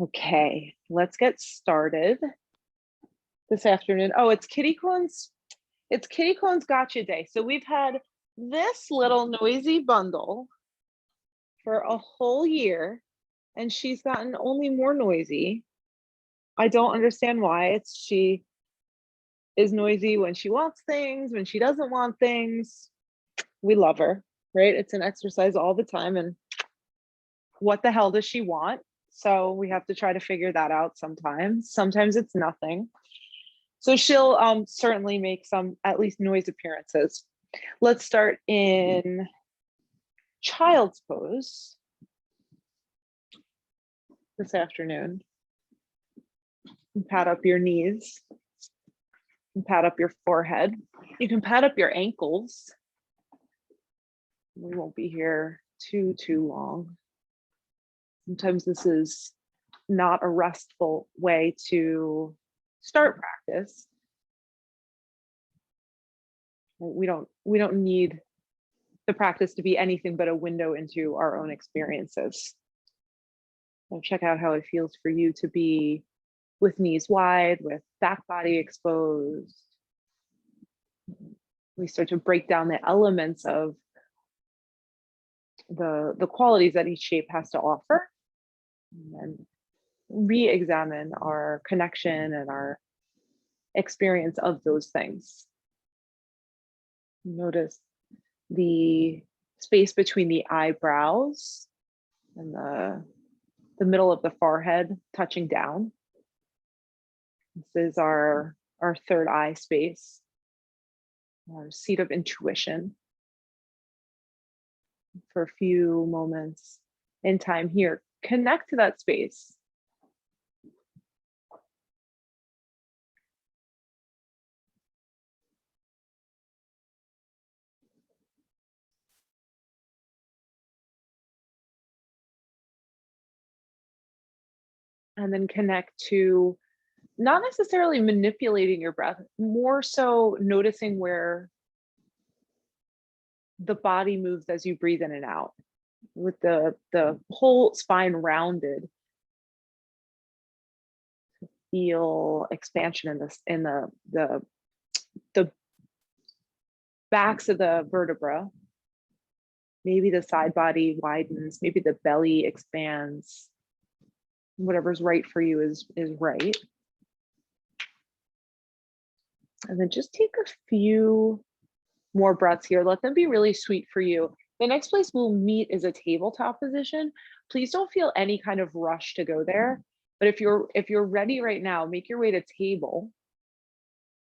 Okay, let's get started this afternoon. Oh, it's Kitty Cone's Gotcha Day. So we've had this little noisy bundle for a whole year, and she's gotten only more noisy. I don't understand why. She is noisy when she wants things, when she doesn't want things. We love her, right? It's an exercise all the time. And what the hell does she want? So we have to try to figure that out sometimes. Sometimes it's nothing. So she'll certainly make some at least noise appearances. Let's start in child's pose this afternoon. And pat up your knees and pat up your forehead. You can pat up your ankles. We won't be here too long. Sometimes this is not a restful way to start practice. We don't need the practice to be anything but a window into our own experiences. So check out how it feels for you to be with knees wide, with back body exposed. We start to break down the elements of the qualities that each shape has to offer, and then re-examine our connection and our experience of those things. Notice the space between the eyebrows and the middle of the forehead touching down. This is our third eye space, our seat of intuition. For a few moments in time here, connect to that space. And then connect to not necessarily manipulating your breath, more so noticing where the body moves as you breathe in and out, with the whole spine rounded. Feel expansion in the backs of the vertebra. Maybe the side body widens, maybe the belly expands. Whatever's right for you is right. And then just take a few more breaths here. Let them be really sweet for you. The next place we'll meet is a tabletop position. Please don't feel any kind of rush to go there. But if you're ready right now, make your way to table.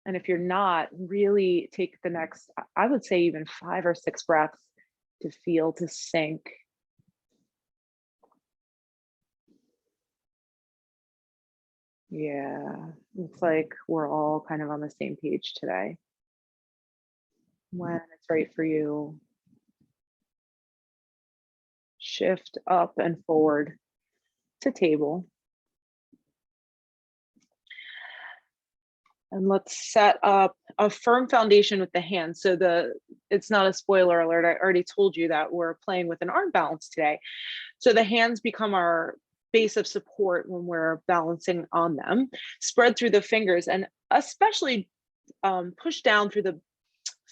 And if you're not, really take the next, I would say even 5 or 6 breaths to feel, to sink. Yeah, it's like we're all kind of on the same page today. When it's right for you, shift up and forward to table. And let's set up a firm foundation with the hands. So it's not a spoiler alert. I already told you that we're playing with an arm balance today. So the hands become our base of support when we're balancing on them. Spread through the fingers, and especially push down through the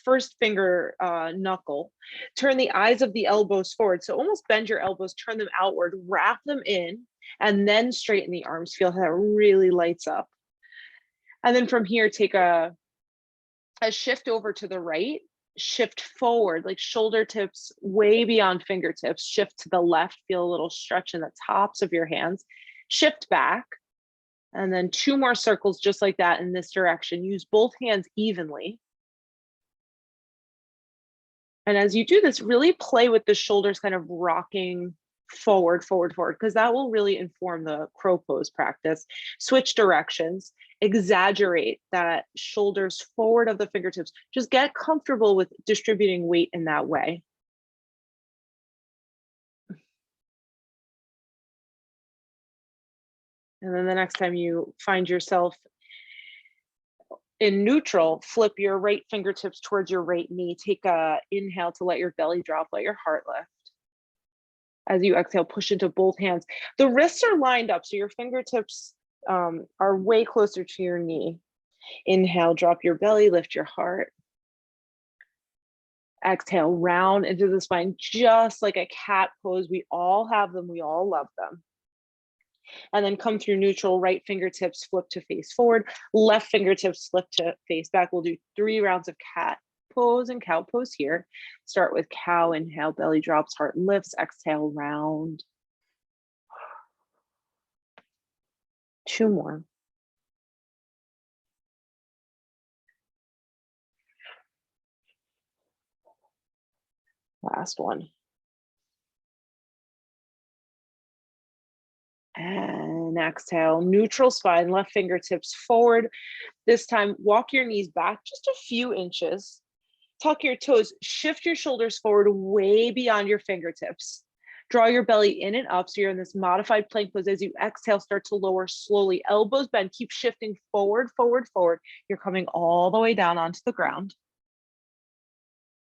first finger knuckle. Turn the eyes of the elbows forward. So almost bend your elbows, turn them outward, wrap them in, and then straighten the arms. Feel how that really lights up. And then from here, take a shift over to the right, shift forward, like shoulder tips way beyond fingertips, shift to the left, feel a little stretch in the tops of your hands, shift back, and then 2 more circles just like that in this direction. Use both hands evenly. And as you do this, really play with the shoulders kind of rocking forward, because that will really inform the crow pose practice. Switch directions, exaggerate that shoulders forward of the fingertips. Just get comfortable with distributing weight in that way. And then the next time you find yourself in neutral, flip your right fingertips towards your right knee. Take a inhale to let your belly drop, let your heart lift. As you exhale, push into both hands. The wrists are lined up, so your fingertips are way closer to your knee. Inhale, drop your belly, lift your heart. Exhale, round into the spine, just like a cat pose. We all have them, we all love them. And then come through neutral, right fingertips flip to face forward, left fingertips flip to face back. We'll do 3 rounds of cat pose and cow pose here. Start with cow, inhale, belly drops, heart lifts, exhale, round. 2 more. Last one. And exhale, neutral spine, left fingertips forward. This time, walk your knees back just a few inches. Tuck your toes, shift your shoulders forward way beyond your fingertips. Draw your belly in and up, so you're in this modified plank pose. As you exhale, start to lower slowly. Elbows bend, keep shifting forward, forward, forward. You're coming all the way down onto the ground.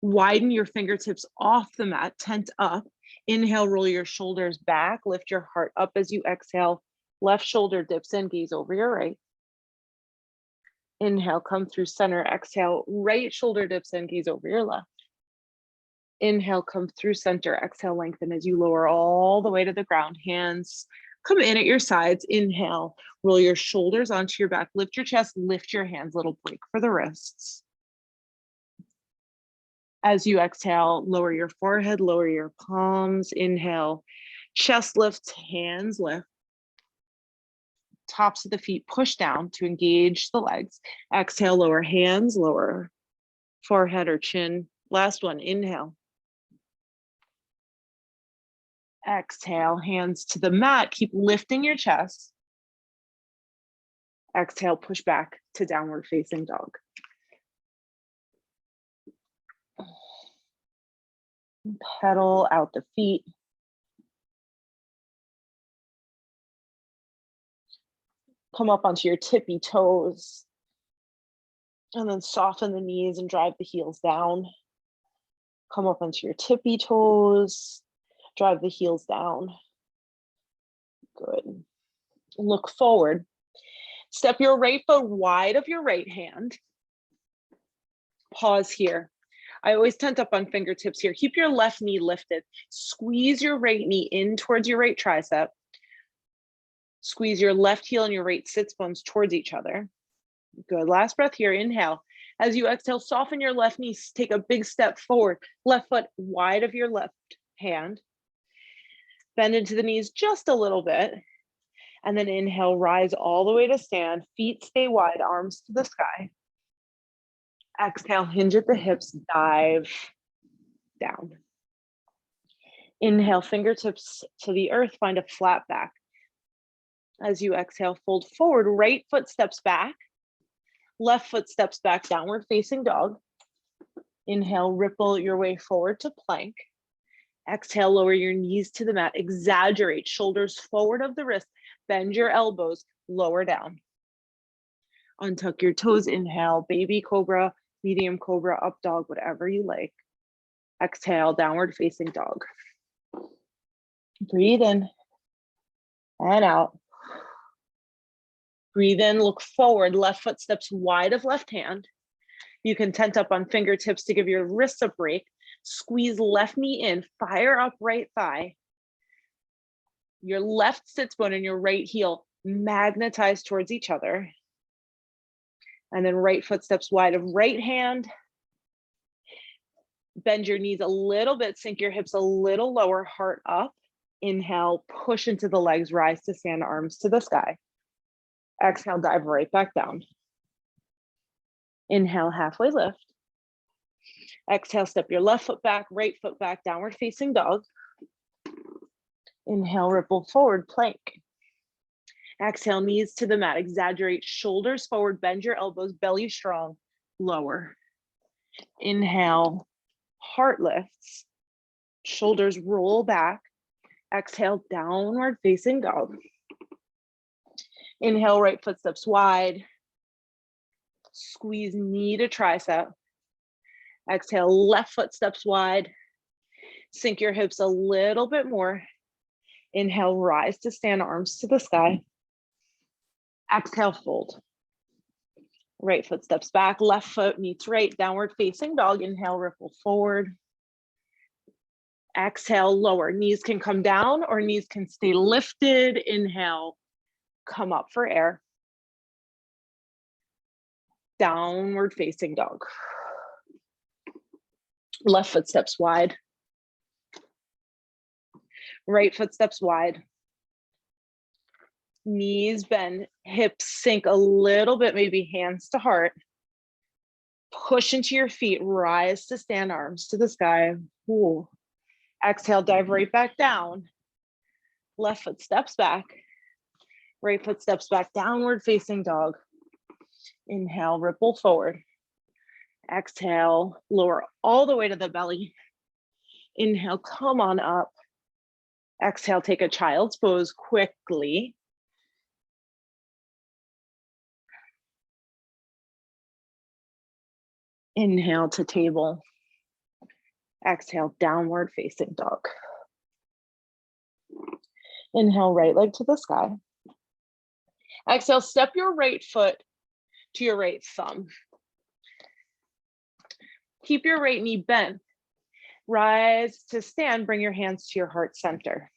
Widen your fingertips off the mat, tent up. Inhale, roll your shoulders back, lift your heart up as you exhale. Left shoulder dips in, gaze over your right. Inhale, come through center. Exhale, right shoulder dips in, gaze over your left. Inhale, come through center. Exhale, lengthen as you lower all the way to the ground. Hands come in at your sides. Inhale, roll your shoulders onto your back. Lift your chest, lift your hands. Little break for the wrists. As you exhale, lower your forehead, lower your palms. Inhale, chest lifts, hands lift. Tops of the feet push down to engage the legs. Exhale, lower hands, lower forehead or chin. Last one, inhale. Exhale, hands to the mat. Keep lifting your chest. Exhale, push back to downward facing dog. Pedal out the feet. Come up onto your tippy toes. And then soften the knees and drive the heels down. Come up onto your tippy toes. Drive the heels down. Good. Look forward. Step your right foot wide of your right hand. Pause here. I always tent up on fingertips here. Keep your left knee lifted. Squeeze your right knee in towards your right tricep. Squeeze your left heel and your right sits bones towards each other. Good. Last breath here. Inhale. As you exhale, soften your left knee. Take a big step forward. Left foot wide of your left hand. Bend into the knees just a little bit. And then inhale, rise all the way to stand. Feet stay wide, arms to the sky. Exhale, hinge at the hips, dive down. Inhale, fingertips to the earth, find a flat back. As you exhale, fold forward, right foot steps back. Left foot steps back, downward facing dog. Inhale, ripple your way forward to plank. Exhale, lower your knees to the mat. Exaggerate, shoulders forward of the wrist. Bend your elbows, lower down. Untuck your toes, inhale, baby cobra, medium cobra, up dog, whatever you like. Exhale, downward facing dog. Breathe in and out. Breathe in, look forward, left foot steps wide of left hand. You can tent up on fingertips to give your wrists a break. Squeeze left knee in, fire up right thigh. Your left sits bone and your right heel magnetize towards each other. And then right foot steps wide of right hand. Bend your knees a little bit, sink your hips a little lower, heart up. Inhale, push into the legs, rise to stand, arms to the sky. Exhale, dive right back down. Inhale, halfway lift. Exhale, step your left foot back, right foot back, downward facing dog. Inhale, ripple forward, plank. Exhale, knees to the mat, exaggerate, shoulders forward, bend your elbows, belly strong, lower. Inhale, heart lifts, shoulders roll back. Exhale, downward facing dog. Inhale, right foot steps wide. Squeeze knee to tricep. Exhale, left foot steps wide. Sink your hips a little bit more. Inhale, rise to stand, arms to the sky. Exhale, fold. Right foot steps back, left foot meets right, downward facing dog. Inhale, ripple forward. Exhale, lower. Knees can come down or knees can stay lifted. Inhale, come up for air. Downward facing dog. Left foot steps wide. Right foot steps wide. Knees bend, hips sink a little bit, maybe hands to heart. Push into your feet, rise to stand, arms to the sky. Ooh. Exhale, dive right back down. Left foot steps back. Right foot steps back, downward facing dog. Inhale, ripple forward. Exhale, lower all the way to the belly. Inhale, come on up. Exhale, take a child's pose quickly. Inhale to table. Exhale, downward facing dog. Inhale, right leg to the sky. Exhale, step your right foot to your right thumb. Keep your right knee bent. Rise to stand, bring your hands to your heart center.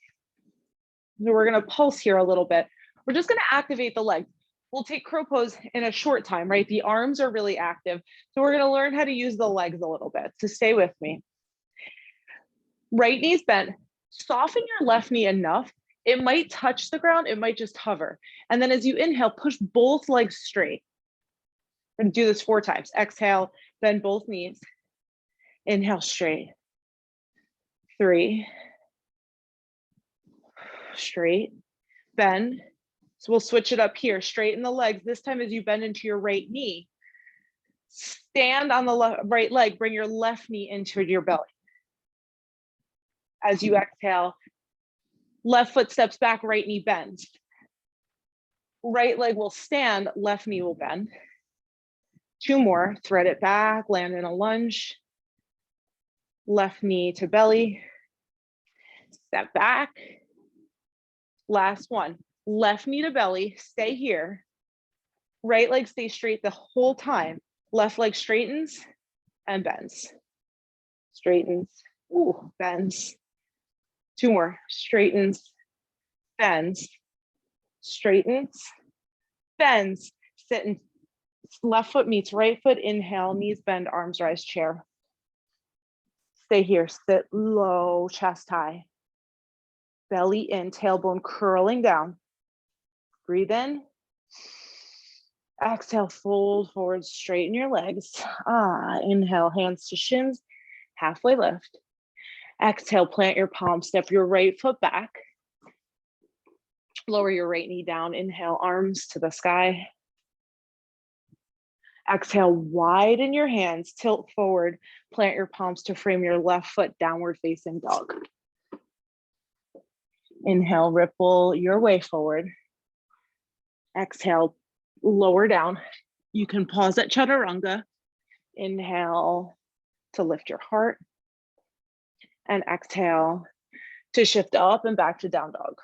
So we're gonna pulse here a little bit. We're just gonna activate the legs. We'll take crow pose in a short time, right? The arms are really active. So we're gonna learn how to use the legs a little bit. So stay with me. Right knee's bent. Soften your left knee enough. It might touch the ground, it might just hover. And then as you inhale, push both legs straight. We're gonna do this 4 times. Exhale, bend both knees. Inhale, straight. 3. Straight, bend. So we'll switch it up here, straighten the legs. This time as you bend into your right knee, stand on the right leg, bring your left knee into your belly. As you exhale, left foot steps back, right knee bends. Right leg will stand, left knee will bend. 2 more, thread it back, land in a lunge. Left knee to belly, step back. Last one, left knee to belly, stay here. Right leg stays straight the whole time. Left leg straightens and bends. Straightens, ooh, bends. 2 more, straightens, bends. Straightens, bends. Sit and left foot meets right foot, inhale, knees bend, arms rise, chair. Stay here, sit low, chest high. Belly in, tailbone curling down. Breathe in. Exhale, fold forward, straighten your legs. Inhale, hands to shins, halfway lift. Exhale, plant your palm, step your right foot back. Lower your right knee down, inhale, arms to the sky. Exhale, widen your hands, tilt forward, plant your palms to frame your left foot, downward facing dog. Inhale, ripple your way forward. Exhale, lower down. You can pause at chaturanga. Inhale to lift your heart. And exhale to shift up and back to down dog.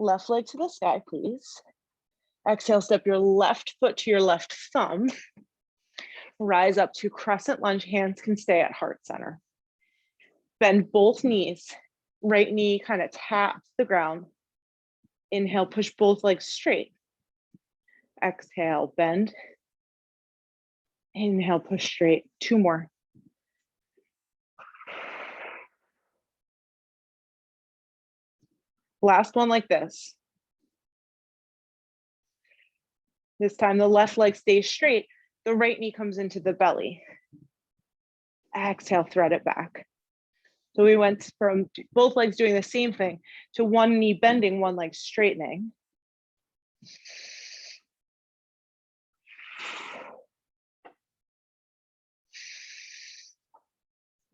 Left leg to the sky, please. Exhale, step your left foot to your left thumb. Rise up to crescent lunge, hands can stay at heart center. Bend both knees. Right knee kind of taps the ground. Inhale, push both legs straight. Exhale, bend. Inhale, push straight. 2 more. Last one like this. This time the left leg stays straight. The right knee comes into the belly. Exhale, thread it back. So we went from both legs doing the same thing to one knee bending, one leg straightening.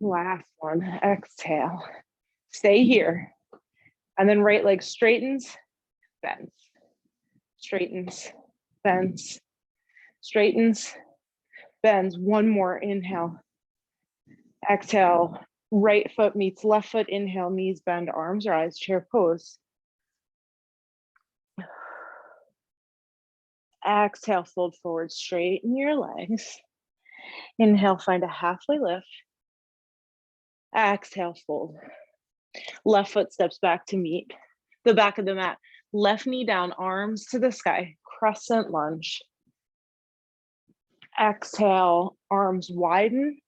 Last one, exhale. Stay here. And then right leg straightens, bends. Straightens, bends. Straightens, bends. 1 more, inhale. Exhale, right foot meets left foot. Inhale, knees bend, arms rise, chair pose. Exhale, fold forward, straighten your legs. Inhale, find a halfway lift. Exhale, fold. Left foot steps back to meet the back of the mat. Left knee down, arms to the sky, crescent lunge. Exhale, arms widen,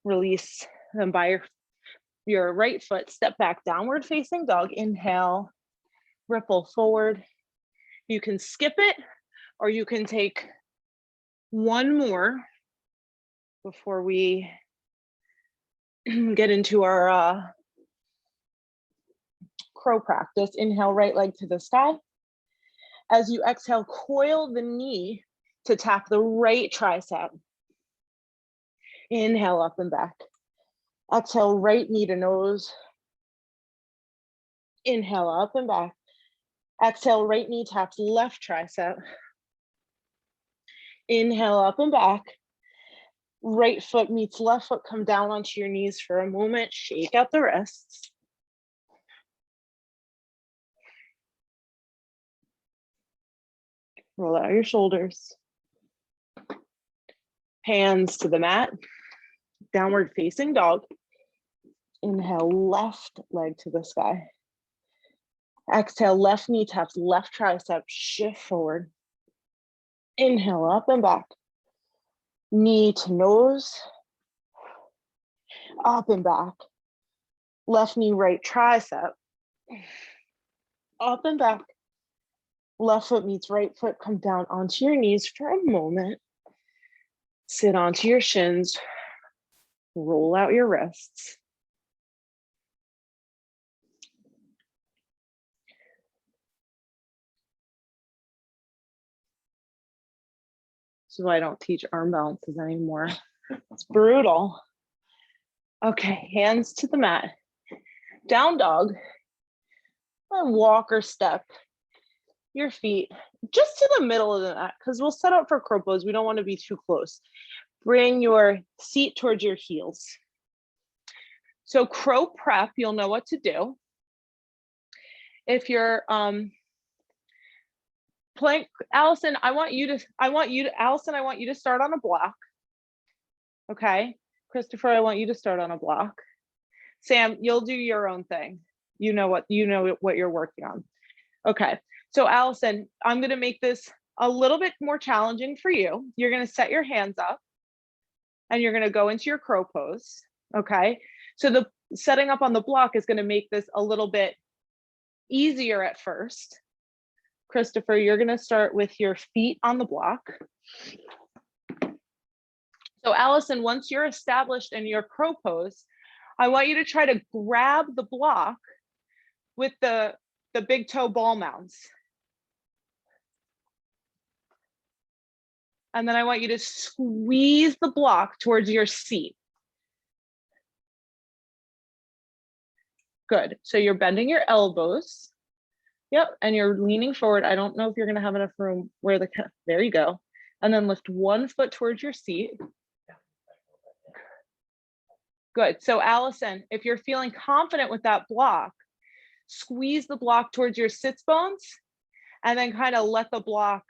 release them by your right foot, step back, downward facing dog. Inhale, ripple forward. You can skip it, or you can take one more before we get into our crow practice. Inhale, right leg to the sky. As you exhale, coil the knee to tap the right tricep. Inhale, up and back. Exhale, right knee to nose. Inhale, up and back. Exhale, right knee taps left tricep. Inhale, up and back. Right foot meets left foot, come down onto your knees for a moment, shake out the wrists. Roll out your shoulders. Hands to the mat, downward facing dog. Inhale, left leg to the sky. Exhale, left knee taps left tricep, shift forward. Inhale, up and back. Knee to nose, up and back. Left knee, right tricep, up and back. Left foot meets right foot, come down onto your knees for a moment. Sit onto your shins, roll out your wrists. This is why I don't teach arm balances anymore. It's brutal. Okay, hands to the mat. Down dog. And walk or step your feet just to the middle of the mat, because we'll set up for crow pose. We don't want to be too close. Bring your seat towards your heels. So crow prep, you'll know what to do. If you're playing, Allison, I want you to start on a block. Okay, Christopher, I want you to start on a block. Sam, you'll do your own thing. You know what you're working on. Okay, so Allison, I'm gonna make this a little bit more challenging for you. You're gonna set your hands up and you're gonna go into your crow pose, okay? So the setting up on the block is gonna make this a little bit easier at first. Christopher, you're gonna start with your feet on the block. So Allison, once you're established in your crow pose, I want you to try to grab the block with the big toe ball mounds. And then I want you to squeeze the block towards your seat. Good, so you're bending your elbows. Yep, and you're leaning forward. I don't know if you're gonna have enough room where there you go. And then lift one foot towards your seat. Good, so Allison, if you're feeling confident with that block, squeeze the block towards your sits bones and then kind of let the block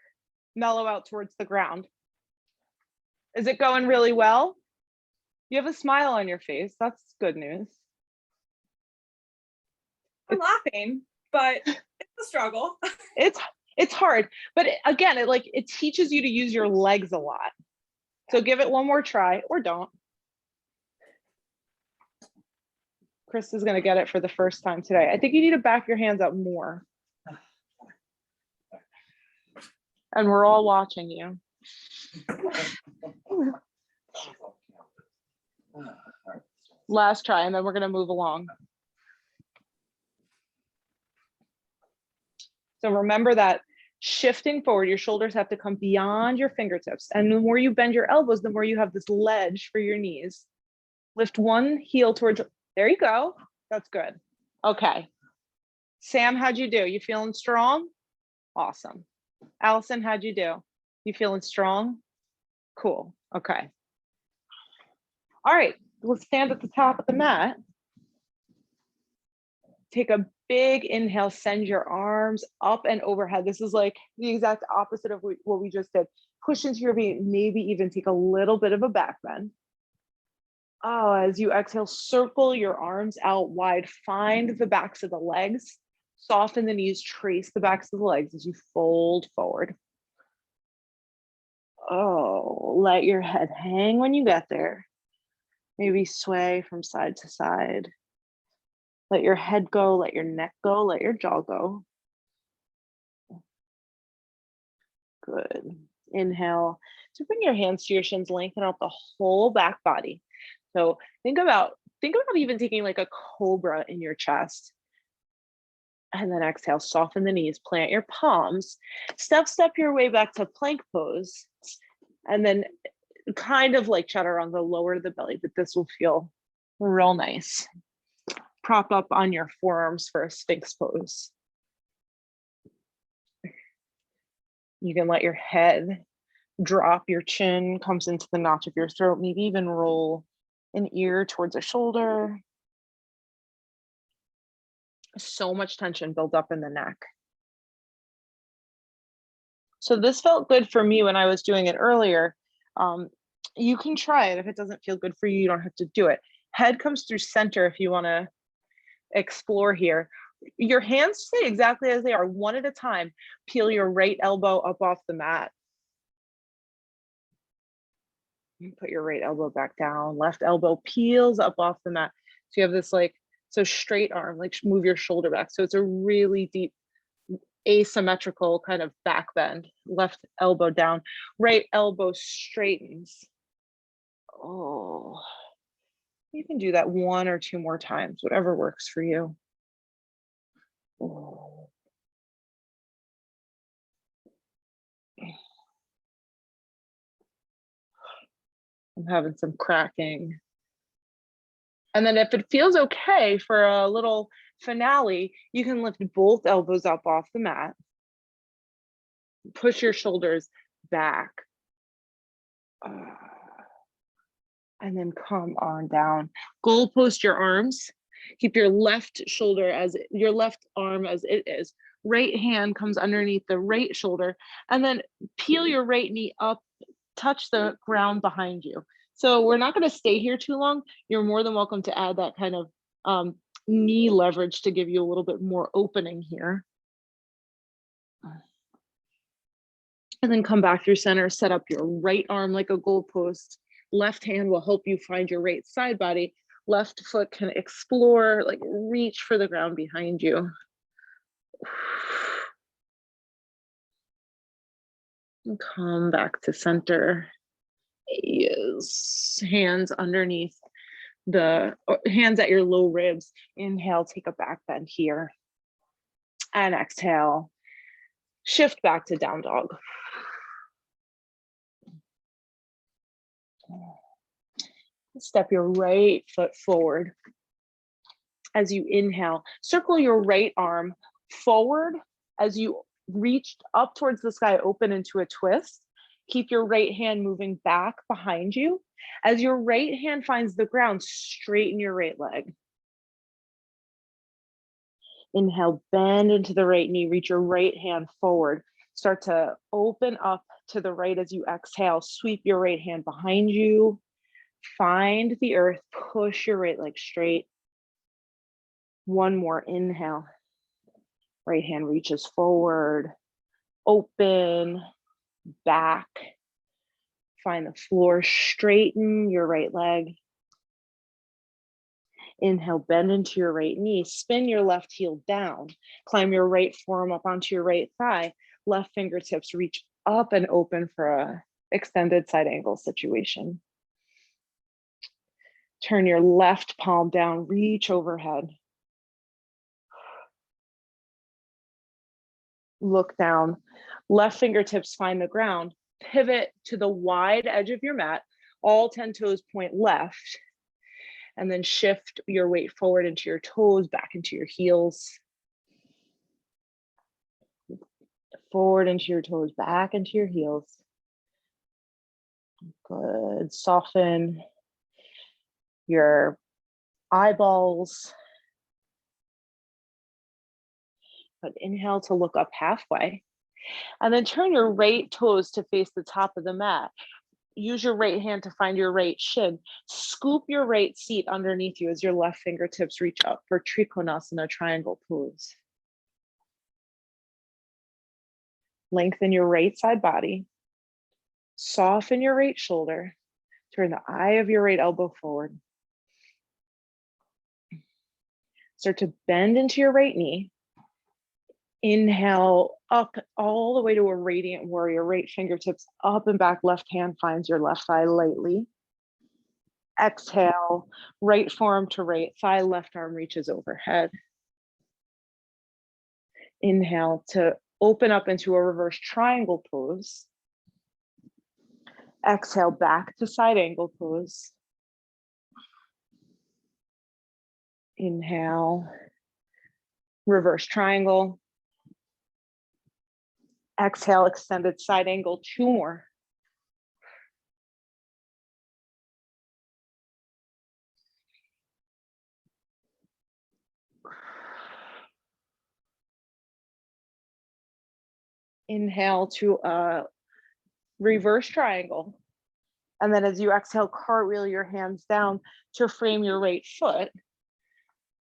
mellow out towards the ground. Is it going really well? You have a smile on your face. That's good news. I'm laughing, but it's a struggle. It's hard, but again, it teaches you to use your legs a lot. So give it one more try or don't. Chris is going to get it for the first time today. I think you need to back your hands up more. And we're all watching you. Last try, and then we're going to move along. So remember that shifting forward, your shoulders have to come beyond your fingertips. And the more you bend your elbows, the more you have this ledge for your knees. Lift one heel towards, there you go. That's good. Okay. Sam, how'd you do? You feeling strong? Awesome. Allison, how'd you do? You feeling strong? Cool. Okay. All right. we'll stand at the top of the mat. Take a big inhale, send your arms up and overhead. This is like the exact opposite of what we just did. Push into your feet, maybe even take a little bit of a back bend. Oh, as you exhale, circle your arms out wide, find the backs of the legs, soften the knees, trace the backs of the legs as you fold forward. Oh, let your head hang when you get there. Maybe sway from side to side. Let your head go, let your neck go, let your jaw go. Good. Inhale. So bring your hands to your shins, lengthen out the whole back body. So think about even taking like a cobra in your chest. And then exhale, soften the knees, plant your palms, step your way back to plank pose. And then kind of like chaturanga, lower the belly, but this will feel real nice. Prop up on your forearms for a sphinx pose. You can let your head drop, your chin comes into the notch of your throat, maybe even roll an ear towards a shoulder. So much tension built up in the neck. So this felt good for me when I was doing it earlier. You can try it. If it doesn't feel good for you, you don't have to do it. Head comes through center if you want to explore here. Your hands stay exactly as they are, one at a time. Peel your right elbow up off the mat. Put your right elbow back down. Left elbow peels up off the mat. So you have this like, so straight arm, like move your shoulder back. So it's a really deep asymmetrical kind of back bend. Left elbow down, right elbow straightens. Oh, you can do that 1 or 2 more times, whatever works for you. Oh. I'm having some cracking. And then if it feels okay for a little finale, you can lift both elbows up off the mat. Push your shoulders back. And then come on down. Goal post your arms. Keep your left shoulder as your left arm as it is. Right hand comes underneath the right shoulder. And then peel your right knee up, touch the ground behind you. So we're not going to stay here too long. You're more than welcome to add that kind of knee leverage to give you a little bit more opening here. And then come back through center, set up your right arm like a goal post. Left hand will help you find your right side body. Left foot can explore, like reach for the ground behind you. And come back to center. Yes, hands underneath the hands at your low ribs. Inhale, take a back bend here. And exhale, shift back to down dog. Step your right foot forward. As you inhale, circle your right arm forward as you reach up towards the sky, open into a twist. Keep your right hand moving back behind you. As your right hand finds the ground, straighten your right leg. Inhale, bend into the right knee, reach your right hand forward. Start to open up to the right as you exhale. Sweep your right hand behind you. Find the earth, push your right leg straight. One more inhale. Right hand reaches forward, open, back. Find the floor, straighten your right leg. Inhale, bend into your right knee, spin your left heel down, climb your right forearm up onto your right thigh, left fingertips reach up and open for a extended side angle situation. Turn your left palm down, reach overhead. Look down, left fingertips find the ground, pivot to the wide edge of your mat, all 10 toes point left, and then shift your weight forward into your toes, back into your heels. Forward into your toes, back into your heels. Good, soften. your eyeballs. But inhale to look up halfway. And then turn your right toes to face the top of the mat. Use your right hand to find your right shin. Scoop your right seat underneath you as your left fingertips reach up for Trikonasana, triangle pose. Lengthen your right side body. Soften your right shoulder. Turn the eye of your right elbow forward. Start to bend into your right knee. Inhale up all the way to a radiant warrior, right fingertips up and back, left hand finds your left thigh lightly. Exhale, right forearm to right thigh, left arm reaches overhead. Inhale to open up into a reverse triangle pose. Exhale back to side angle pose. Inhale, reverse triangle. Exhale, extended side angle, 2 more. Inhale to a reverse triangle. And then as you exhale, cartwheel your hands down to frame your right foot.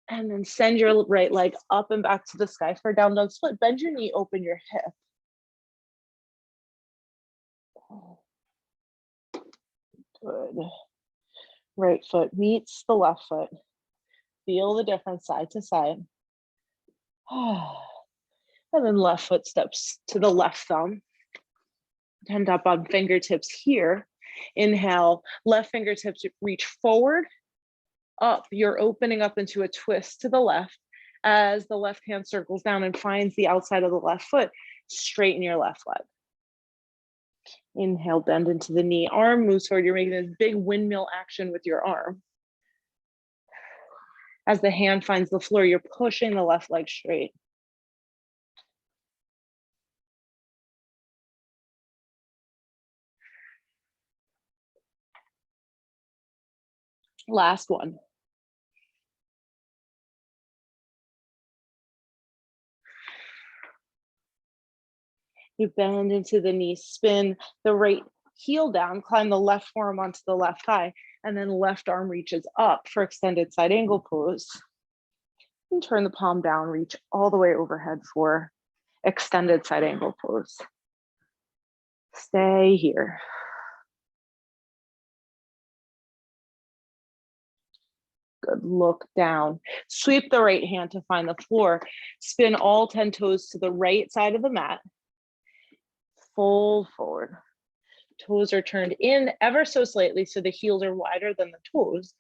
And then send your right leg up and back to the sky for down dog split. Bend your knee, open your hip. Good. Right foot meets the left foot. Feel the difference side to side. And then left foot steps to the left thumb. End up on fingertips here. Inhale, left fingertips reach forward, up. You're opening up into a twist to the left as the left hand circles down and finds the outside of the left foot. Straighten your left leg. Inhale, bend into the knee, arm moves forward. You're making this big windmill action with your arm. As the hand finds the floor, you're pushing the left leg straight. Last one. You bend into the knee, spin the right heel down, climb the left forearm onto the left thigh, and then left arm reaches up for extended side angle pose. And turn the palm down, reach all the way overhead for extended side angle pose. Stay here. Good, look down. Sweep the right hand to find the floor. Spin all 10 toes to the right side of the mat. Fold forward. Toes are turned in ever so slightly so the heels are wider than the toes.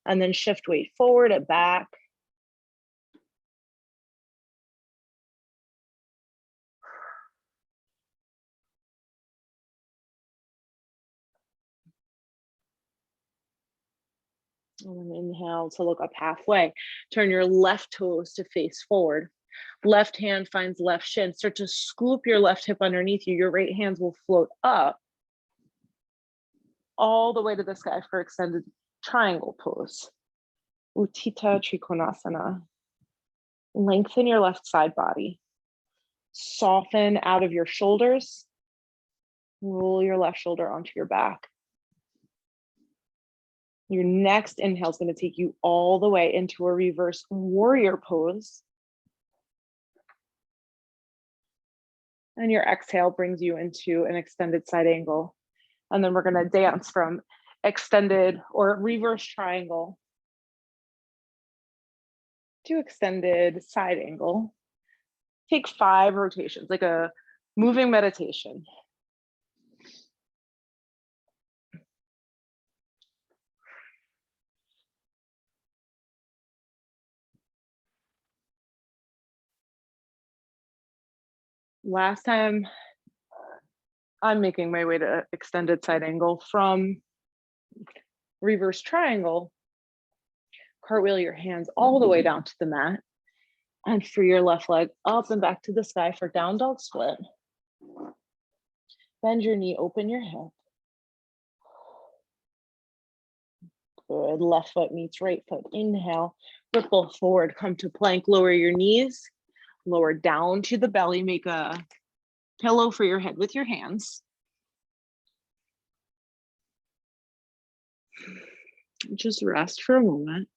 And then shift weight forward and back. And then inhale to look up halfway. Turn your left toes to face forward. Left hand finds left shin. Start to scoop your left hip underneath you. Your right hands will float up all the way to the sky for extended triangle pose. Utthita Trikonasana. Lengthen your left side body. Soften out of your shoulders. Roll your left shoulder onto your back. Your next inhale is going to take you all the way into a reverse warrior pose. And your exhale brings you into an extended side angle. And then we're going to dance from extended or reverse triangle to extended side angle. Take 5 rotations, like a moving meditation. Last time, I'm making my way to extended side angle from reverse triangle. Cartwheel your hands all the way down to the mat and free your left leg up and back to the sky for down dog split. Bend your knee, open your hip. Good. Left foot meets right foot. Inhale, ripple forward, come to plank, lower your knees, lower down to the belly, make a pillow for your head with your hands. Just rest for a moment.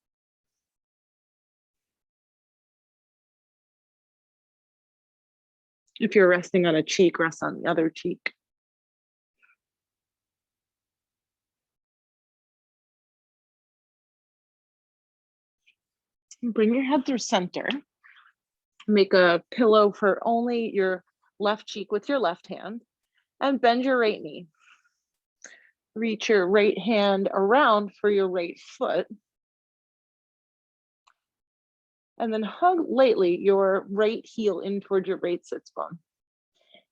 If you're resting on a cheek, rest on the other cheek. Bring your head through center. Make a pillow for only your left cheek with your left hand and bend your right knee. Reach your right hand around for your right foot. And then hug lightly your right heel in towards your right sits bone.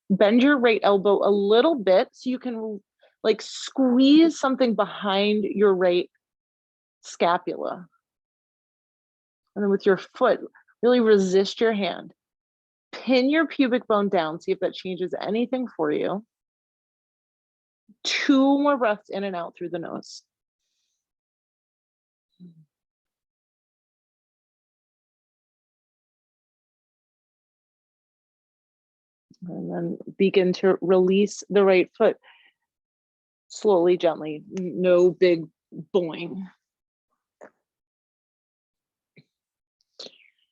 Bend your right elbow a little bit so you can like squeeze something behind your right scapula. And then with your foot, really resist your hand. Pin your pubic bone down, see if that changes anything for you. 2 more breaths in and out through the nose. And then begin to release the right foot slowly, gently, no big boing.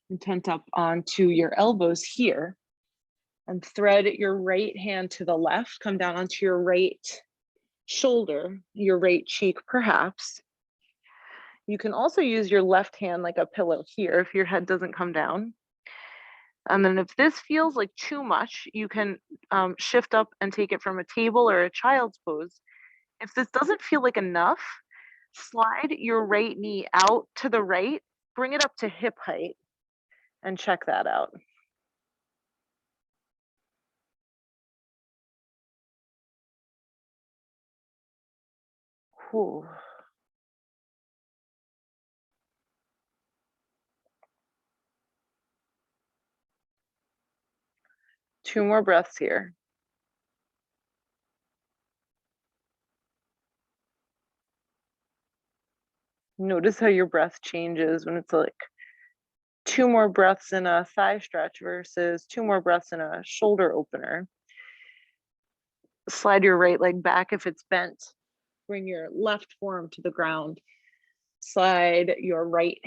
And tent up onto your elbows here and thread your right hand to the left, come down onto your right shoulder, your right cheek perhaps. You can also use your left hand like a pillow here if your head doesn't come down. And then if this feels like too much, you can shift up and take it from a table or a child's pose. If this doesn't feel like enough, slide your right knee out to the right, bring it up to hip height, and check that out. Whew. Two more breaths here. Notice how your breath changes when it's like 2 more breaths in a thigh stretch versus 2 more breaths in a shoulder opener. Slide your right leg back if it's bent. Bring your left forearm to the ground. Slide your right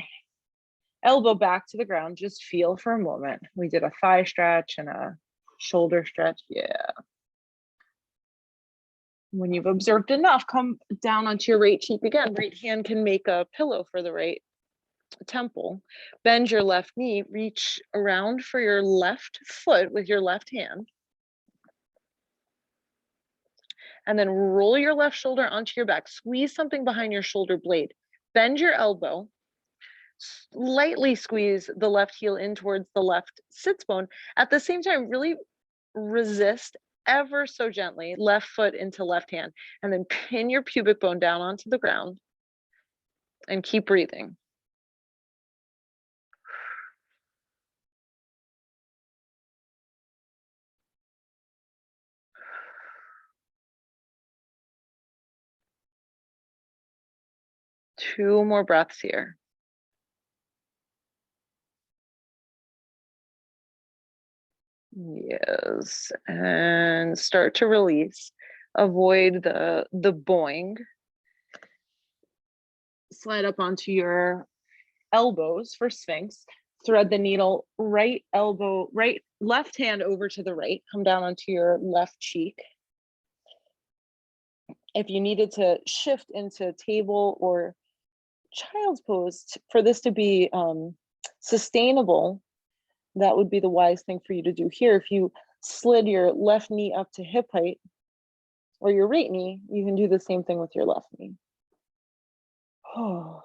elbow back to the ground. Just feel for a moment. We did a thigh stretch and a shoulder stretch. Yeah. When you've observed enough, come down onto your right cheek again. Right hand can make a pillow for the right temple. Bend your left knee, reach around for your left foot with your left hand. And then roll your left shoulder onto your back. Squeeze something behind your shoulder blade. Bend your elbow. Lightly squeeze the left heel in towards the left sits bone. At the same time, really resist ever so gently left foot into left hand, and then pin your pubic bone down onto the ground and keep breathing. Two more breaths here. Yes, and start to release. Avoid the boing. Slide up onto your elbows for Sphinx. Thread the needle, right elbow, left hand over to the right. Come down onto your left cheek. If you needed to shift into table or child's pose for this to be sustainable, that would be the wise thing for you to do here. If you slid your left knee up to hip height or your right knee, you can do the same thing with your left knee. Oh.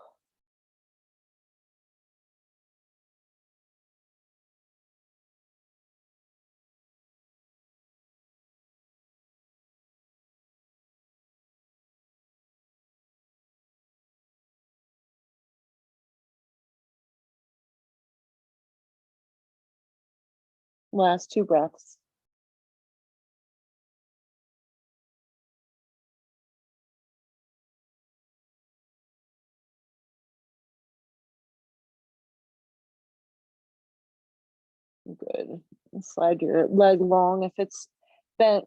Last 2 breaths. Good. Slide your leg long. If it's bent,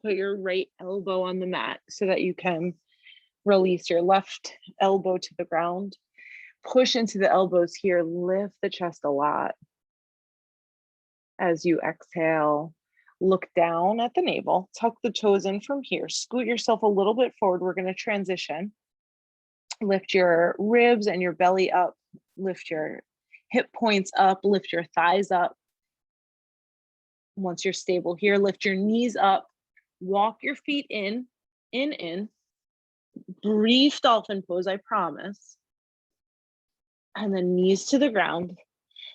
put your right elbow on the mat so that you can release your left elbow to the ground. Push into the elbows here. Lift the chest a lot. As you exhale, look down at the navel. Tuck the toes in from here. Scoot yourself a little bit forward. We're going to transition. Lift your ribs and your belly up. Lift your hip points up. Lift your thighs up. Once you're stable here, lift your knees up, walk your feet in. Brief dolphin pose, I promise. And then knees to the ground.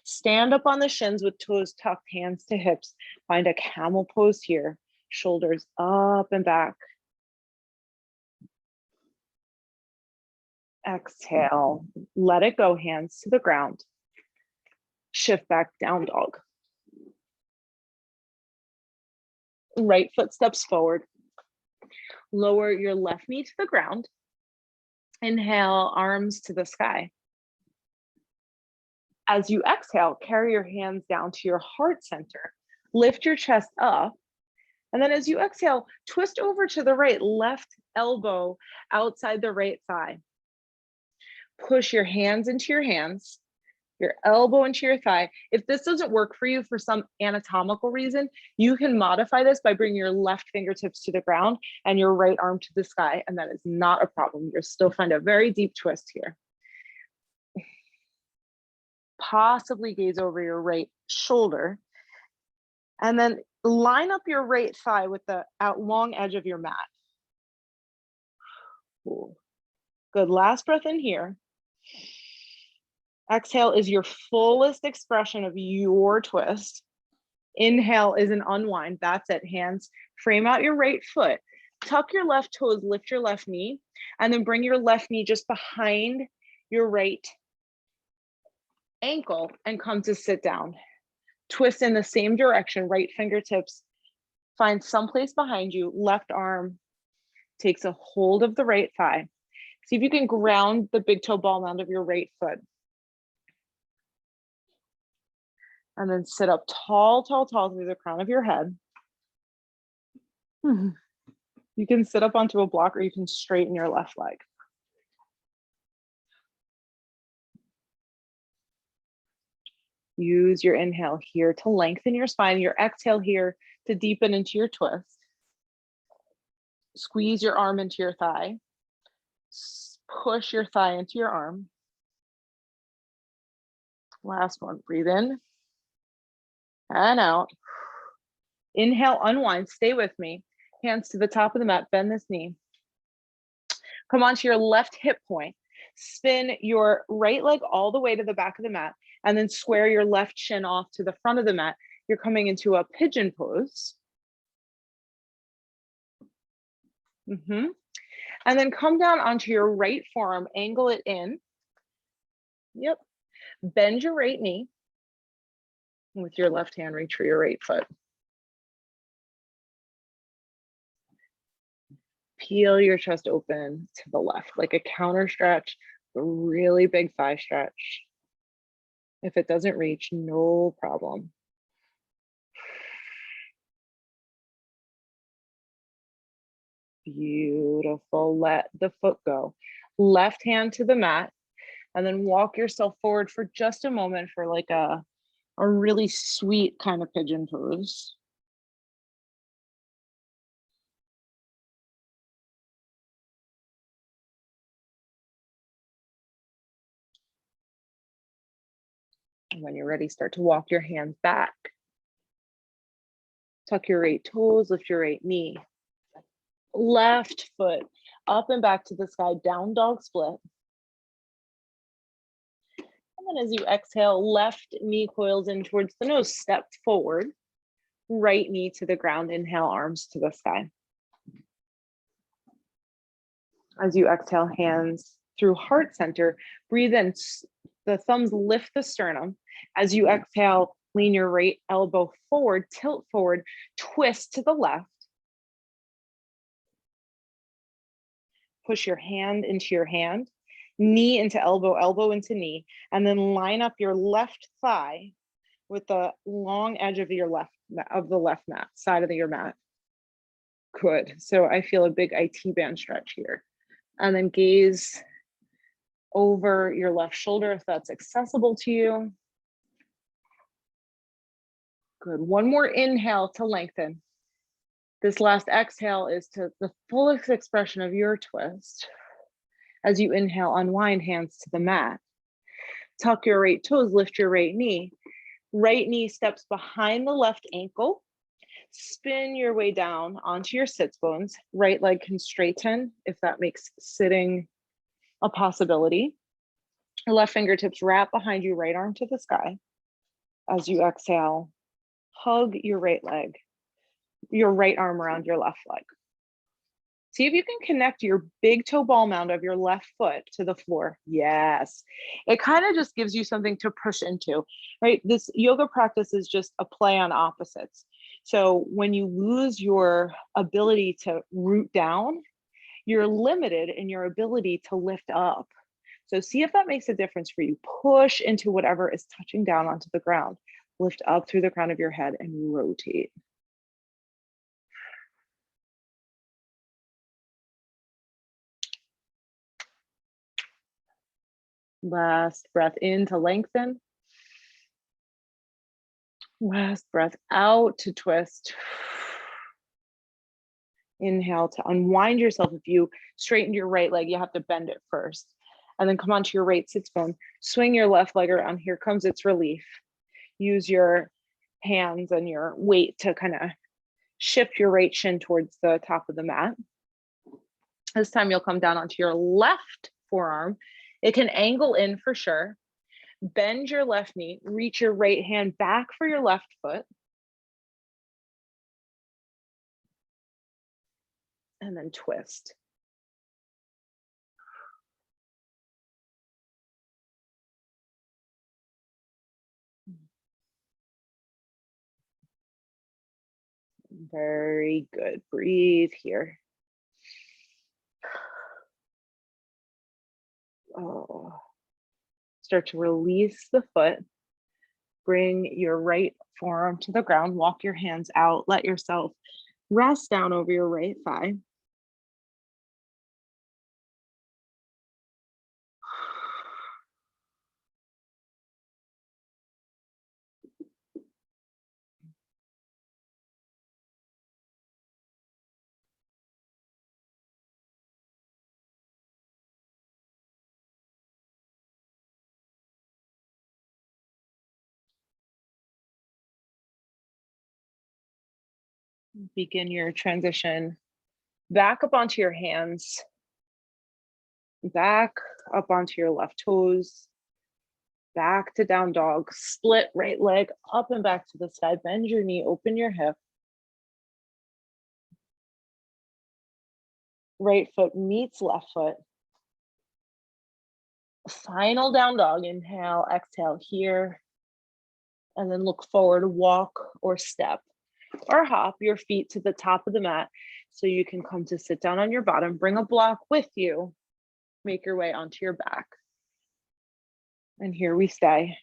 Stand up on the shins with toes tucked, hands to hips. Find a camel pose here. Shoulders up and back. Exhale, let it go, hands to the ground. Shift back, down dog. Right foot steps forward. Lower your left knee to the ground. Inhale, arms to the sky. As you exhale, carry your hands down to your heart center. Lift your chest up. And then as you exhale, twist over to the right, left elbow outside the right thigh. Push your hands into your hands, your elbow into your thigh. If this doesn't work for you for some anatomical reason, you can modify this by bringing your left fingertips to the ground and your right arm to the sky, and that is not a problem. You'll still find a very deep twist here. Possibly gaze over your right shoulder, and then line up your right thigh with the long edge of your mat. Ooh. Good, last breath in here. Exhale is your fullest expression of your twist. Inhale is an unwind. That's it. Hands, frame out your right foot. Tuck your left toes, lift your left knee, and then bring your left knee just behind your right ankle and come to sit down. Twist in the same direction, right fingertips. Find someplace behind you. Left arm takes a hold of the right thigh. See if you can ground the big toe ball mound of your right foot. And then sit up tall, tall, tall through the crown of your head. You can sit up onto a block or you can straighten your left leg. Use your inhale here to lengthen your spine, your exhale here to deepen into your twist. Squeeze your arm into your thigh. Push your thigh into your arm. Last one, breathe in and out. Inhale, unwind, stay with me. Hands to the top of the mat, bend this knee. Come onto your left hip point. Spin your right leg all the way to the back of the mat and then square your left shin off to the front of the mat. You're coming into a pigeon pose. And then come down onto your right forearm, angle it in. Yep. Bend your right knee. With your left hand, reach for your right foot. Peel your chest open to the left, like a counter stretch, a really big thigh stretch. If it doesn't reach, no problem. Beautiful, let the foot go. Left hand to the mat, and then walk yourself forward for just a moment for like a really sweet kind of pigeon pose. And when you're ready, start to walk your hands back. Tuck your right toes, lift your right knee. Left foot up and back to the sky, down dog split. And then as you exhale, left knee coils in towards the nose, step forward. Right knee to the ground, inhale, arms to the sky. As you exhale, hands through heart center, breathe in, the thumbs lift the sternum. As you exhale, lean your right elbow forward, tilt forward, twist to the left. Push your hand into your hand, knee into elbow, elbow into knee, and then line up your left thigh with the long edge of your left mat, side of your mat. Good. So I feel a big IT band stretch here. And then gaze over your left shoulder if that's accessible to you. Good. One more inhale to lengthen. This last exhale is to the fullest expression of your twist. As you inhale, unwind hands to the mat. Tuck your right toes, lift your right knee. Right knee steps behind the left ankle. Spin your way down onto your sits bones. Right leg can straighten if that makes sitting a possibility. Left fingertips wrap behind you, right arm to the sky. As you exhale, hug your right leg, your right arm around your left leg. See if you can connect your big toe ball mound of your left foot to the floor. Yes. It kind of just gives you something to push into, right? This yoga practice is just a play on opposites. So when you lose your ability to root down, you're limited in your ability to lift up. So see if that makes a difference for you. Push into whatever is touching down onto the ground. Lift up through the crown of your head and rotate. Last breath in to lengthen. Last breath out to twist. Inhale to unwind yourself. If you straighten your right leg, you have to bend it first. And then come onto your right sits bone. Swing your left leg around. Here comes its relief. Use your hands and your weight to kind of shift your right shin towards the top of the mat. This time you'll come down onto your left forearm. It can angle in for sure. Bend your left knee, reach your right hand back for your left foot. And then twist. Very good. Breathe here. Oh. Start to release the foot. Bring your right forearm to the ground. Walk your hands out. Let yourself rest down over your right thigh. Begin your transition back up onto your hands, back up onto your left toes, back to down dog, split right leg up and back to the side, bend your knee, open your hip. Right foot meets left foot. Final down dog, inhale, exhale here. And then look forward, walk or step or hop your feet to the top of the mat so you can come to sit down on your bottom. Bring a block with you. Make your way onto your back. And here we stay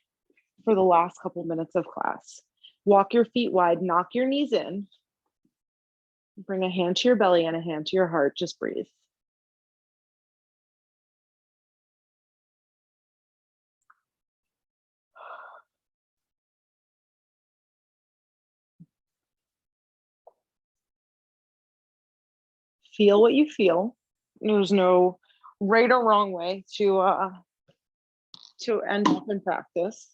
for the last couple minutes of class. Walk your feet wide, knock your knees in. Bring a hand to your belly and a hand to your heart. Just breathe. Feel what you feel. There's no right or wrong way to end up in practice.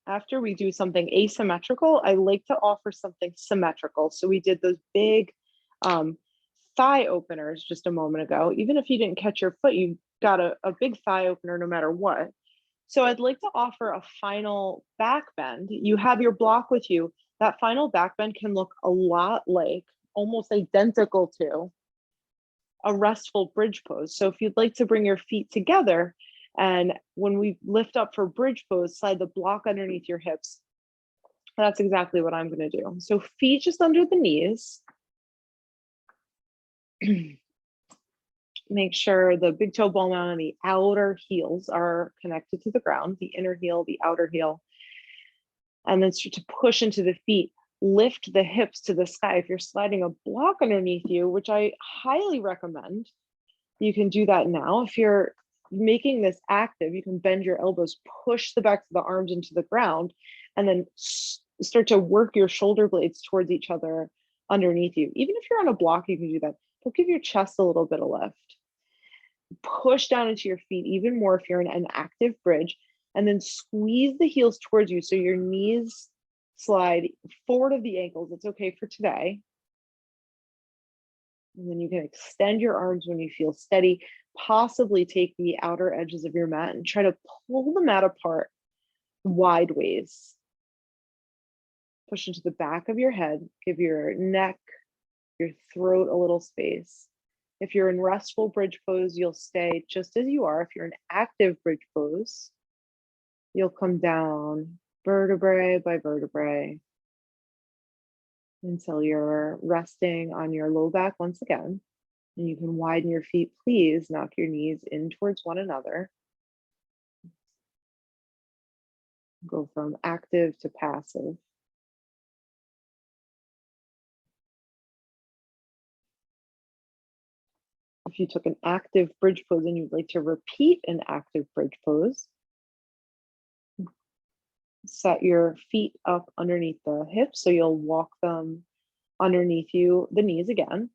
After we do something asymmetrical, I like to offer something symmetrical. So we did those big thigh openers just a moment ago. Even if you didn't catch your foot, you got a big thigh opener no matter what. So I'd like to offer a final back bend. You have your block with you. That final back bend can look a lot like, almost identical to, a restful bridge pose. So if you'd like to bring your feet together, and when we lift up for bridge pose, slide the block underneath your hips. That's exactly what I'm going to do. So feet just under the knees. Make sure the big toe ball mound and the outer heels are connected to the ground, the inner heel, the outer heel. And then start to push into the feet. Lift the hips to the sky. If you're sliding a block underneath you, which I highly recommend, you can do that now. If you're making this active, you can bend your elbows, push the backs of the arms into the ground, and then start to work your shoulder blades towards each other underneath you. Even if you're on a block, you can do that. But give your chest a little bit of lift. Push down into your feet even more if you're in an active bridge, and then squeeze the heels towards you so your knees slide forward of the ankles. It's okay for today. And then you can extend your arms when you feel steady, possibly take the outer edges of your mat and try to pull the mat apart wide ways. Push into the back of your head, give your neck, your throat a little space. If you're in restful bridge pose, you'll stay just as you are. If you're in active bridge pose, you'll come down vertebrae by vertebrae until you're resting on your low back once again. And you can widen your feet, please knock your knees in towards one another. Go from active to passive. If you took an active bridge pose and you'd like to repeat an active bridge pose, set your feet up underneath the hips so you'll walk them underneath you, the knees again.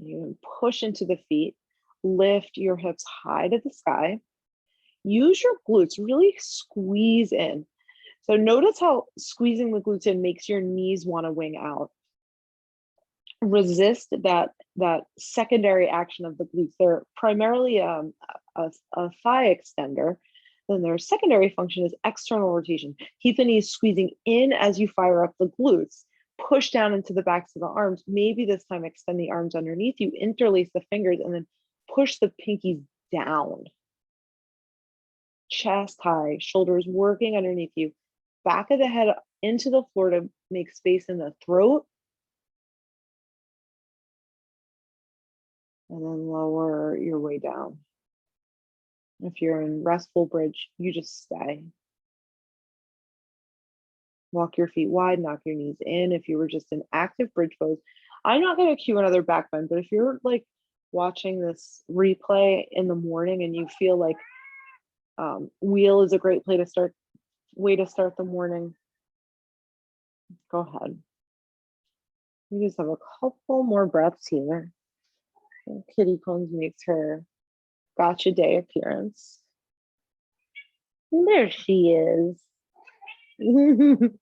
You push into the feet, lift your hips high to the sky. Use your glutes, really squeeze in. So notice how squeezing the glutes in makes your knees want to wing out. Resist that secondary action of the glutes. They're primarily a thigh extender. Then their secondary function is external rotation. Keep the knees squeezing in as you fire up the glutes. Push down into the backs of the arms. Maybe this time extend the arms underneath you, interlace the fingers, and then push the pinkies down. Chest high, shoulders working underneath you. Back of the head into the floor to make space in the throat. And then lower your way down. If you're in restful bridge, you just stay. Walk your feet wide, knock your knees in. If you were just in active bridge pose, I'm not going to cue another back bend, but if you're like watching this replay in the morning and you feel like wheel is a great way to start the morning, go ahead. We just have a couple more breaths here. Kitty Combs makes her gotcha day appearance. There she is. And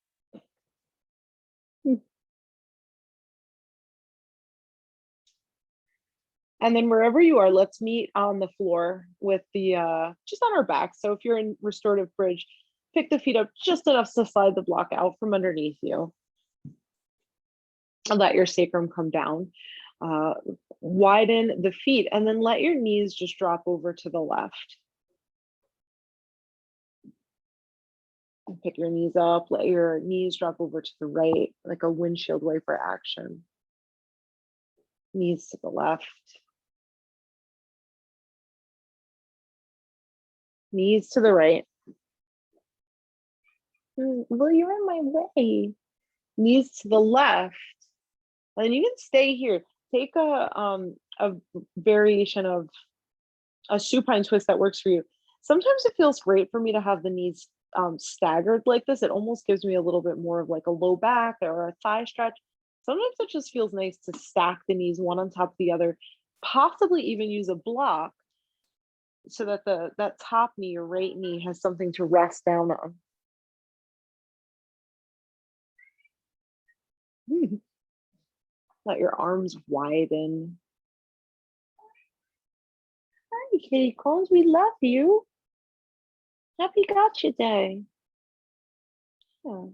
then wherever you are, let's meet on the floor with the just on our back. So if you're in restorative bridge, pick the feet up just enough to slide the block out from underneath you. And let your sacrum come down. Widen the feet and then let your knees just drop over to the left. Pick your knees up, let your knees drop over to the right, like a windshield wiper action. Knees to the left. Knees to the right. Well, you're in my way. Knees to the left. And then you can stay here. Take a variation of a supine twist that works for you. Sometimes it feels great for me to have the knees staggered like this. It almost gives me a little bit more of like a low back or a thigh stretch. Sometimes it just feels nice to stack the knees one on top of the other, possibly even use a block so that that top knee, your right knee, has something to rest down on. Let your arms widen. Hi, Kitty Combs, we love you. Happy Gotcha Day. Yeah.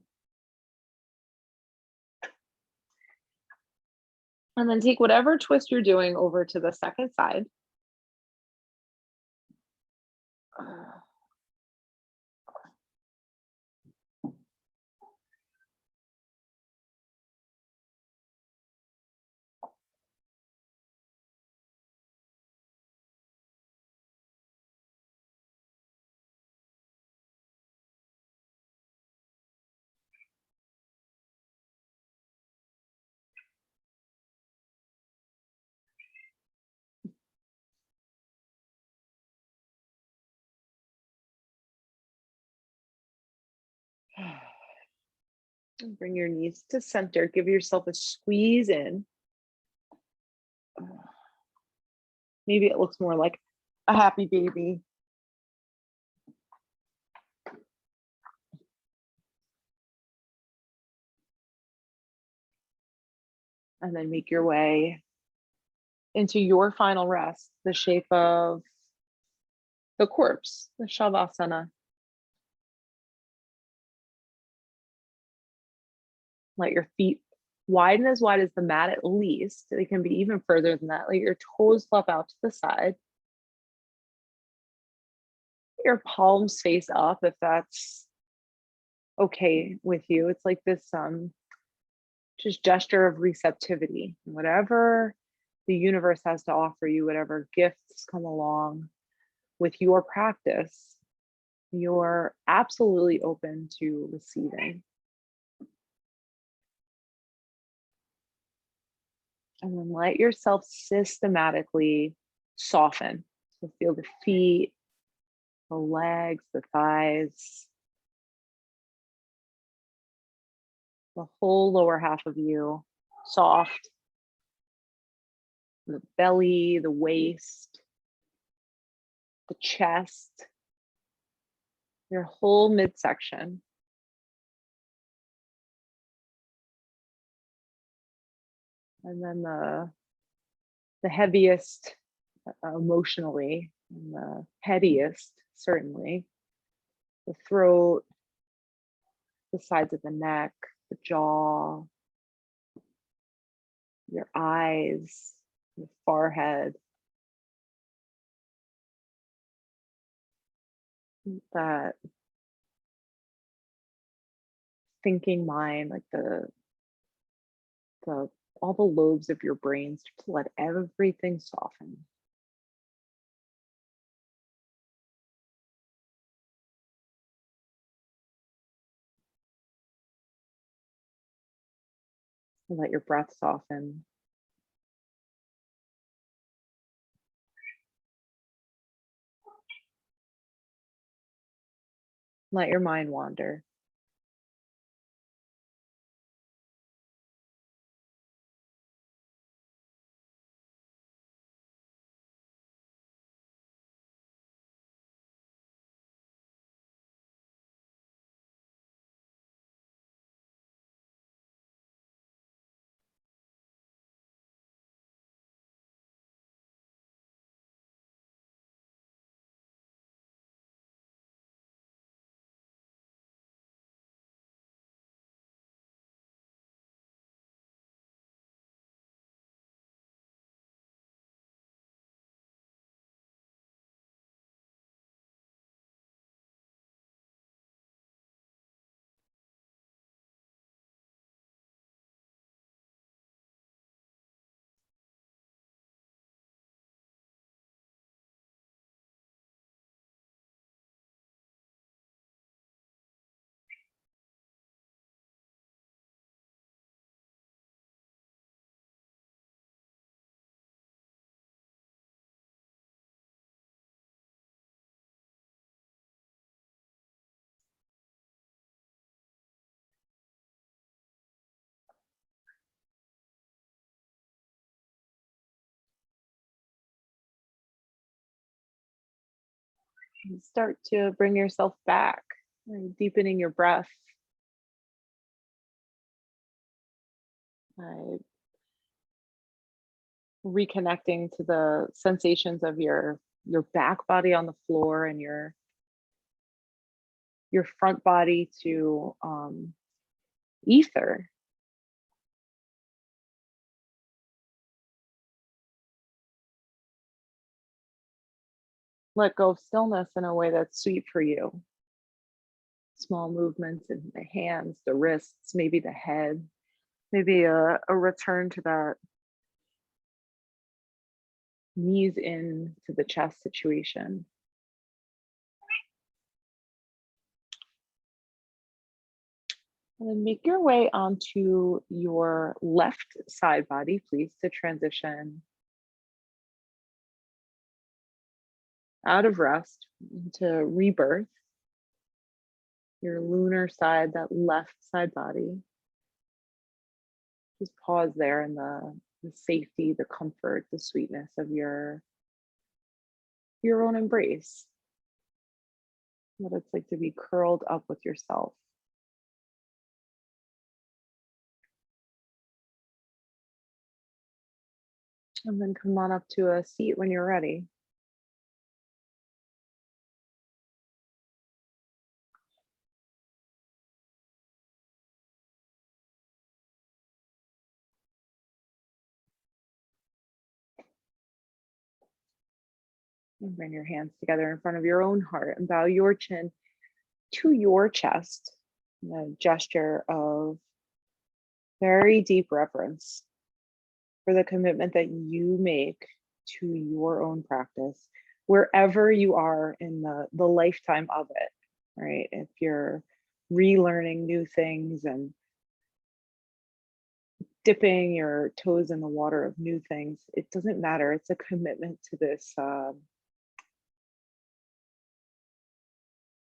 And then take whatever twist you're doing over to the second side. And bring your knees to center. Give yourself a squeeze in. Maybe it looks more like a happy baby. And then make your way into your final rest, the shape of the corpse, the Shavasana. Let your feet widen as wide as the mat at least. They can be even further than that. Let your toes flop out to the side. Your palms face up if that's okay with you. It's like this just gesture of receptivity. Whatever the universe has to offer you, whatever gifts come along with your practice, you're absolutely open to receiving. And then let yourself systematically soften. So feel the feet, the legs, the thighs, the whole lower half of you soft. The belly, the waist, the chest, your whole midsection. And then the heaviest emotionally, and the headiest certainly, the throat, the sides of the neck, the jaw, your eyes, your forehead, that thinking mind, like the all the lobes of your brains, just let everything soften. Let your breath soften. Let your mind wander. And start to bring yourself back, deepening your breath. Reconnecting to the sensations of your back body on the floor and your front body to ether. Let go of stillness in a way that's sweet for you. Small movements in the hands, the wrists, maybe the head, maybe a return to that knees in to the chest situation. And then make your way onto your left side body, please, to transition out of rest into rebirth. your lunar side, that left side body. Just pause there in the safety, the comfort, the sweetness of your own embrace. What it's like to be curled up with yourself. And then come on up to a seat when you're ready. And bring your hands together in front of your own heart and bow your chin to your chest in a gesture of very deep reverence for the commitment that you make to your own practice, wherever you are in the lifetime of it, right? If you're relearning new things and dipping your toes in the water of new things, it doesn't matter. It's a commitment to this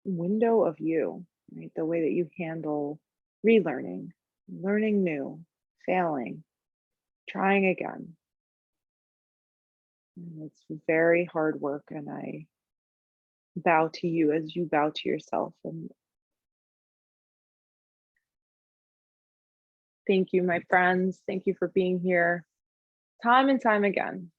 window of you, right? The way that you handle relearning, learning new, failing, trying again. And it's very hard work, and I bow to you as you bow to yourself. And thank you, my friends. Thank you for being here time and time again.